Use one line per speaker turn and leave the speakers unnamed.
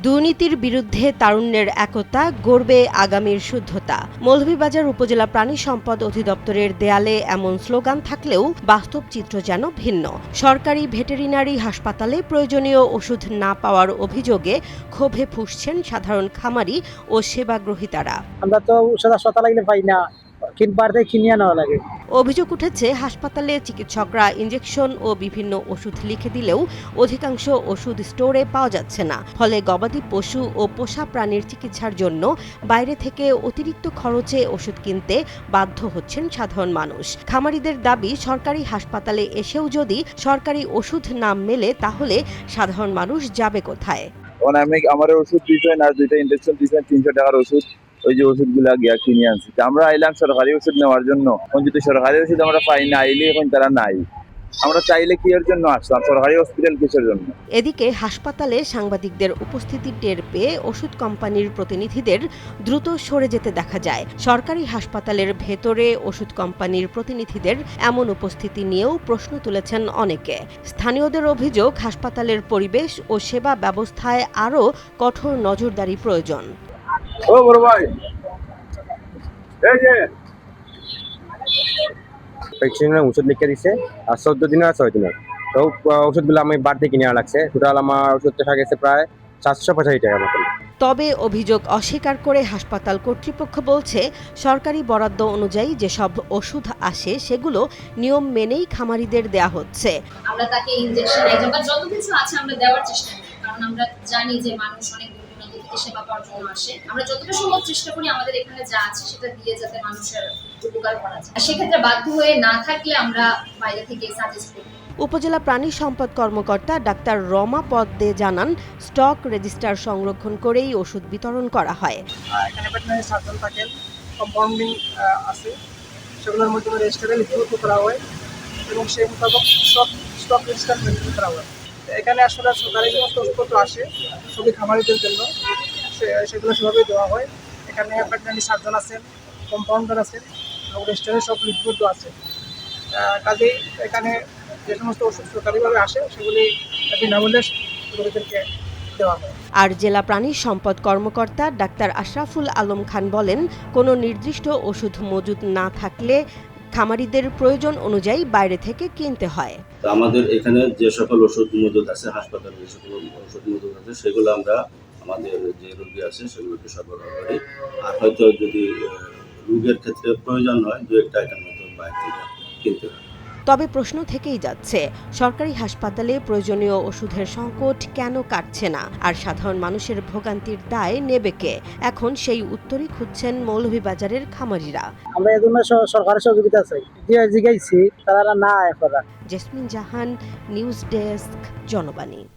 দুর্নীতির বিরুদ্ধে তারুণ্যের একতা, গড়বে আগামীর শুদ্ধতা। মৌলভীবাজার উপজেলা প্রাণী সম্পদ অধিদপ্তরের দেয়ালে এমন স্লোগান থাকলেও বাস্তব চিত্র যেন ভিন্ন। সরকারি ভেটেরিনারি হাসপাতালে প্রয়োজনীয় ওষুধ না পাওয়ার অভিযোগে ক্ষোভে ফুঁসছেন সাধারণ খামারি ও সেবাগ্রহীতারা।
আমরা তো ওষুধ হাসপাতাল লাগলে পাই না, কিনবার থেকে কিনিয়ে নেওয়া লাগে।
অভিযোগ উঠেছে, হাসপাতালে চিকিৎসকরা ইনজেকশন ও বিভিন্ন ওষুধ লিখে দিলেও অধিকাংশ ওষুধ স্টোরে পাওয়া যাচ্ছে না। ফলে গবাদি পশু ও পোষা প্রাণীর চিকিৎসার জন্য বাইরে থেকে অতিরিক্ত খরচে ওষুধ কিনতে বাধ্য হচ্ছেন সাধারণ মানুষ। খামারিদের দাবি, সরকারি হাসপাতালে এসেও যদি সরকারি ওষুধ না মেলে তাহলে সাধারণ মানুষ যাবে কোথায়?
আমার ওষুধ দিয়েছেন আর 2টা ইনজেকশন দিয়েছেন, 300 টাকার ওষুধ। ওই যে ওষুধগুলা গিয়া কিনে আনছি। আমরা আইলাম সরকারি ওষুধ নেওয়ার জন্য, যদি সরকারি ওষুধ আমরা পাই না, আইলে এখন তারা নাই। আমরা চাইলে কি এর জন্য আসলাম, সরকারি হসপিটাল কিসের জন্য?
এদিকে হাসপাতালে সাংবাদিকদের উপস্থিতি টের পেয়ে ওষুধ কোম্পানির প্রতিনিধিদের দ্রুত সরে যেতে দেখা যায়। সরকারি হাসপাতালের ভেতরে ওষুধ কোম্পানির প্রতিনিধিদের এমন উপস্থিতি নিয়েও প্রশ্ন তুলেছেন অনেকে। স্থানীয়দের অভিযোগ, হাসপাতালের পরিবেশ ও সেবা ব্যবস্থায় আরও কঠোর নজরদারি প্রয়োজন।
ও বড় ভাই, এই যে
প্রেসক্রিপশনে ওষুধ লিখে দিছে আর 14 দিন আর 6 দিনের। তো ওষুধগুলো আমি বাড়তি কিনে আনা লাগছে। টোটাল আমার ওষুধ টাকা গেছে প্রায় 785 টাকার মতন।
তবে অভিযোগ অস্বীকার করে হাসপাতাল কর্তৃপক্ষ বলছে, সরকারি বরাদ্দ অনুযায়ী যেসব ওষুধ আসে সেগুলো নিয়ম মেনেই খামারিদের দেয়া হচ্ছে।
আমরা তাকে ইনজেকশন বা যত কিছু আছে আমরা দেওয়ার চেষ্টা করি, কারণ আমরা জানি যে মানুষ অনেক দূর থেকে সেবা পাওয়ার জন্য আসে। আমরা যতটা সম্ভব চেষ্টা করি আমাদের এখানে যা আছে সেটা দিয়ে যাতে মানুষের উপকার করা যায়। সেক্ষেত্রে বাধ্য হয়ে না থাকলে আমরা বাইরে থেকে সাজেস্ট করি।
উপজেলা প্রাণী সম্পদ কর্মকর্তা ডাক্তার রমা পদ্মে জানান, স্টক রেজিস্টার সংরক্ষণ করেই ওষুধ বিতরণ করা হয়।
এখানে ভেটেরিনারি সার্জন থাকেন, কম্পাউন্ডিং আছে, সেগুলোর মধ্যে রেজিস্টারে লিপিবদ্ধ করা হয় এবং সেই মোতাবেক স্টক রেজিস্টার মেনটেন করা হয়। এখানে আসলে সরকারি সমস্ত ওষুধপত্র আসে সবই খামারিদের জন্য, সেগুলো সেভাবেই দেওয়া হয়। এখানে ভেটেরিনারি সার্জন আছেন, কম্পাউন্ডার আছেন এবং রেজিস্টারে সব লিপিবদ্ধ আছে। কাজেই এখানে যে সমস্ত ওষুধ সরকারিভাবে আসে সেগুলি বিনামূল্যে রোগীদেরকে দেওয়া হয়।
আর জেলা প্রাণী সম্পদ কর্মকর্তা ডাক্তার আশরাফুল আলম খান বলেন, কোনো নির্দিষ্ট ওষুধ মজুদ না থাকলে খামারিদের প্রয়োজন অনুযায়ী বাইরে থেকে কিনতে হয়।
আমাদের এখানে যে সকল ওষুধ মজুদ আছে, হাসপাতালে যে সকল ওষুধ মজুদ আছে, সেগুলো আমরা আমাদের যে রোগী আছে সেগুলোকে সরবরাহ করি। আর হয়তো যদি রোগের ক্ষেত্রে প্রয়োজন হয়, 2-1টা আইটেম হয়তো বাইরে থেকে কিনতে হয়।
তবে প্রশ্ন থেকেই যাচ্ছে, সরকারি হাসপাতালে প্রয়োজনীয় ওষুধের সংকট কেন কাটছে না, আর সাধারণ মানুষের ভোগান্তির দায় নেবে কে? এখন সেই উত্তরই খুঁজছেন মৌলভীবাজারের খামারিরা।
আমরা এই জন্য সরকারের সহযোগিতা চাই, জিগাইছি তারা না এখন।
জেসমিন জাহান, নিউজ ডেস্ক, জনবাণী।